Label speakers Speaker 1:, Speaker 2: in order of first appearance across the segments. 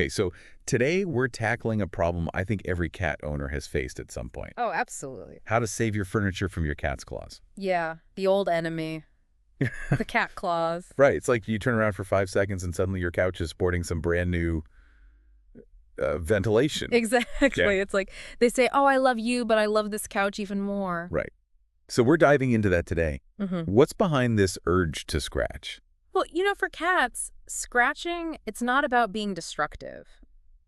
Speaker 1: Okay, so today we're tackling a problem I think every cat owner has faced at some point.
Speaker 2: Oh, absolutely.
Speaker 1: How to save your furniture from your cat's claws.
Speaker 2: Yeah, the old enemy, the cat claws.
Speaker 1: Right, it's like you turn around for 5 seconds and suddenly your couch is sporting some brand new ventilation. Yeah,
Speaker 2: Exactly. It's like they say, oh, I love you, but I love this couch even more.
Speaker 1: right. So we're diving into that today.
Speaker 2: hmm
Speaker 1: What's behind this urge to scratch?
Speaker 2: Well, for cats, scratching, it's not about being destructive,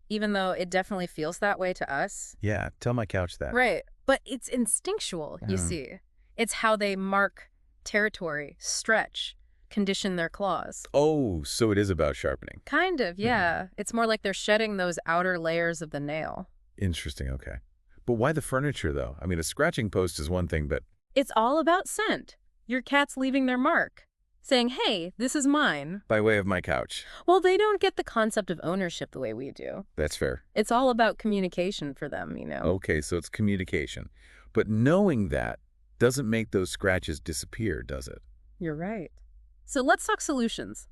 Speaker 2: even though it definitely feels that way to us.
Speaker 1: Yeah, tell my couch that.
Speaker 2: Right. But it's instinctual, you
Speaker 1: Uh,
Speaker 2: see. It's how they mark territory, stretch, condition their claws.
Speaker 1: oh, so it is about sharpening.
Speaker 2: Kind of, yeah. It's more like they're shedding those outer layers of the nail.
Speaker 1: Interesting, okay. But why the furniture, though? I mean, a scratching post is one thing, but
Speaker 2: It's all about scent. Your cat's leaving their mark, saying, hey, this is mine.
Speaker 1: by way of my couch.
Speaker 2: Well, they don't get the concept of ownership the way we do.
Speaker 1: That's fair.
Speaker 2: It's all about communication for them,
Speaker 1: Okay, so it's communication. But knowing that doesn't make those scratches disappear, does it?
Speaker 2: You're right. So let's talk solutions.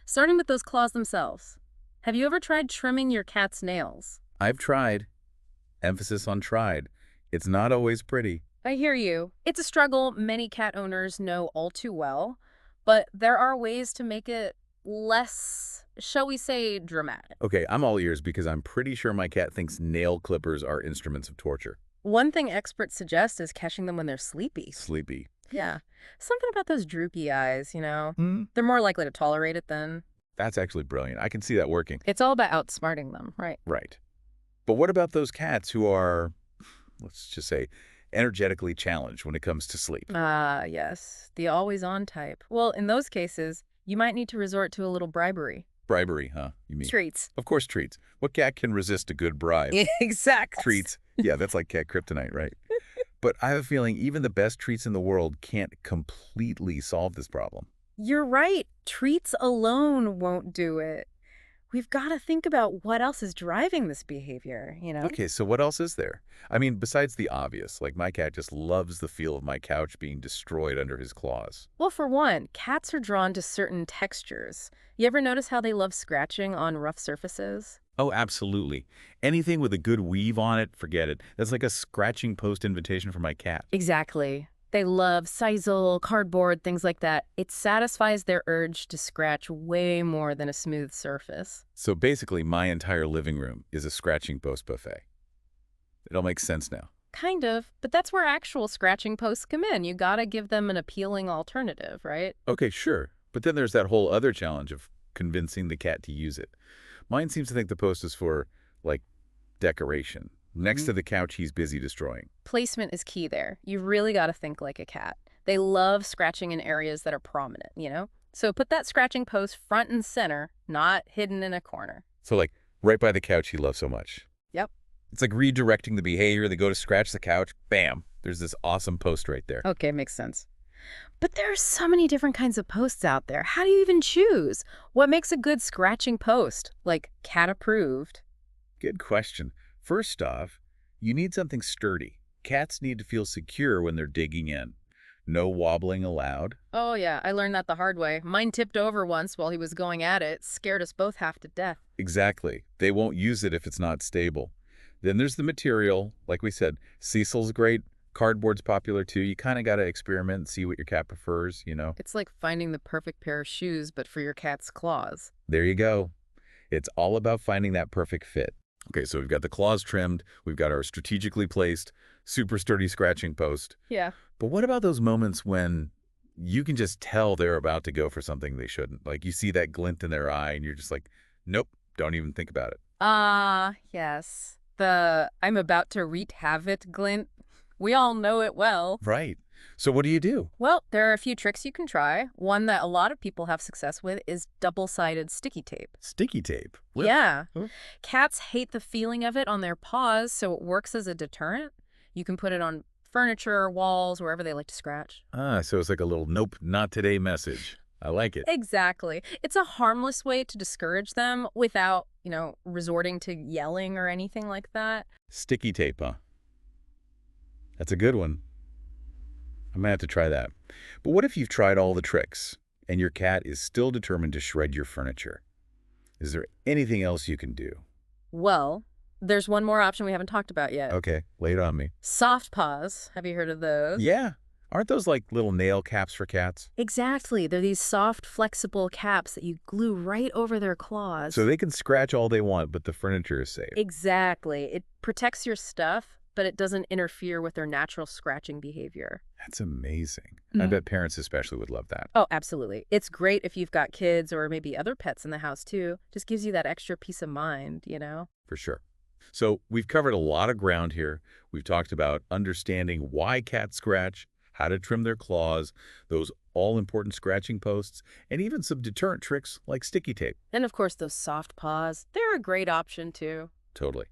Speaker 2: Starting with those claws themselves. Have you ever tried trimming your cat's nails?
Speaker 1: I've tried. Emphasis on tried. It's not always pretty.
Speaker 2: I hear you. It's a struggle many cat owners know all too well, but there are ways to make it less, shall we say, dramatic.
Speaker 1: Okay, I'm all ears because I'm pretty sure my cat thinks nail clippers are instruments of torture.
Speaker 2: One thing experts suggest is catching them when they're sleepy.
Speaker 1: Sleepy.
Speaker 2: Yeah. Something about those droopy eyes.
Speaker 1: Hmm?
Speaker 2: They're more likely to tolerate it then.
Speaker 1: That's actually brilliant. I can see that working.
Speaker 2: It's all about outsmarting them, right?
Speaker 1: Right. But what about those cats who are, let's just say, energetically challenged when it comes to sleep?
Speaker 2: Ah, yes. The always-on type. Well, in those cases, you might need to resort to a little bribery.
Speaker 1: Bribery, huh? You mean?
Speaker 2: Treats.
Speaker 1: Of course, treats. What cat can resist a good bribe?
Speaker 2: Exactly.
Speaker 1: Treats. Yeah, that's like cat kryptonite, right? But I have a feeling even the best treats in the world can't completely solve this problem.
Speaker 2: You're right. Treats alone won't do it. We've got to think about what else is driving this behavior.
Speaker 1: Okay, so what else is there? I mean, besides the obvious, like my cat just loves the feel of my couch being destroyed under his claws.
Speaker 2: Well, for one, cats are drawn to certain textures. You ever notice how they love scratching on rough surfaces?
Speaker 1: Oh, absolutely. Anything with a good weave on it, forget it. That's like a scratching post invitation for my cat.
Speaker 2: Exactly. They love sisal, cardboard, things like that. It satisfies their urge to scratch way more than a smooth surface.
Speaker 1: So basically, my entire living room is a scratching post buffet. It all makes sense now.
Speaker 2: Kind of, but that's where actual scratching posts come in. You gotta give them an appealing alternative, right?
Speaker 1: Okay, sure. But then there's that whole other challenge of convincing the cat to use it. Mine seems to think the post is for, like, decoration. Next to the couch he's busy destroying.
Speaker 2: Placement is key there. You really gotta think like a cat. They love scratching in areas that are prominent. So put that scratching post front and center, not hidden in a corner.
Speaker 1: So, like, right by the couch he loves so much.
Speaker 2: Yep.
Speaker 1: It's like redirecting the behavior. They go to scratch the couch, bam, there's this awesome post right there.
Speaker 2: Okay, makes sense. But there are so many different kinds of posts out there. How do you even choose? What makes a good scratching post? Like cat approved?
Speaker 1: Good question. First off, you need something sturdy. Cats need to feel secure when they're digging in. No wobbling allowed.
Speaker 2: Oh yeah, I learned that the hard way. Mine tipped over once while he was going at it. Scared us both half to death.
Speaker 1: Exactly. They won't use it if it's not stable. Then there's the material. Like we said, Cecil's great. Cardboard's popular too. You kind of got to experiment and see what your cat prefers.
Speaker 2: It's like finding the perfect pair of shoes, but for your cat's claws.
Speaker 1: There you go. It's all about finding that perfect fit. Okay, so we've got the claws trimmed. We've got our strategically placed, super sturdy scratching post.
Speaker 2: Yeah.
Speaker 1: But what about those moments when you can just tell they're about to go for something they shouldn't? Like you see that glint in their eye and you're just like, nope, don't even think about it.
Speaker 2: Yes. The I'm about to wreak havoc glint. We all know it well.
Speaker 1: Right. So what do you do?
Speaker 2: Well, there are a few tricks you can try. One that a lot of people have success with is double-sided sticky tape.
Speaker 1: Sticky tape.
Speaker 2: Yeah.
Speaker 1: Huh?
Speaker 2: Cats hate the feeling of it on their paws, so it works as a deterrent. You can put it on furniture, walls, wherever they like to scratch.
Speaker 1: So it's like a little nope, not today message. I like it.
Speaker 2: Exactly. It's a harmless way to discourage them without resorting to yelling or anything like that.
Speaker 1: Sticky tape, huh? That's a good one. I might have to try that. But what if you've tried all the tricks and your cat is still determined to shred your furniture? Is there anything else you can do?
Speaker 2: Well, there's one more option we haven't talked about yet.
Speaker 1: Okay, lay it on me.
Speaker 2: Soft paws. Have you heard of those?
Speaker 1: Yeah. Aren't those like little nail caps for cats?
Speaker 2: Exactly. They're these soft, flexible caps that you glue right over their claws.
Speaker 1: So they can scratch all they want, but the furniture is safe.
Speaker 2: Exactly. It protects your stuff, but it doesn't interfere with their natural scratching behavior.
Speaker 1: That's amazing. I bet parents especially would love that.
Speaker 2: Oh, absolutely. It's great if you've got kids or maybe other pets in the house too. Just gives you that extra peace of mind, you know?
Speaker 1: For sure. So we've covered a lot of ground here. We've talked about understanding why cats scratch, how to trim their claws, those all-important scratching posts, and even some deterrent tricks like sticky tape.
Speaker 2: And of course, those soft paws, they're a great option too.
Speaker 1: Totally.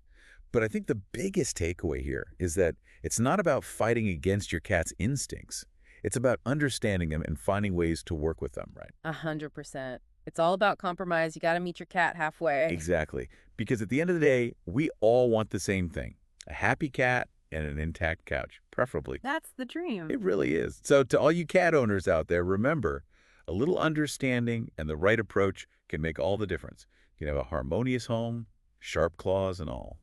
Speaker 1: But I think the biggest takeaway here is that it's not about fighting against your cat's instincts. It's about understanding them and finding ways to work with them, right?
Speaker 2: 100%. It's all about compromise. You got to meet your cat halfway.
Speaker 1: Exactly. Because at the end of the day, we all want the same thing, a happy cat and an intact couch, preferably.
Speaker 2: That's the dream.
Speaker 1: It really is. So to all you cat owners out there, remember, a little understanding and the right approach can make all the difference. You can have a harmonious home, sharp claws and all.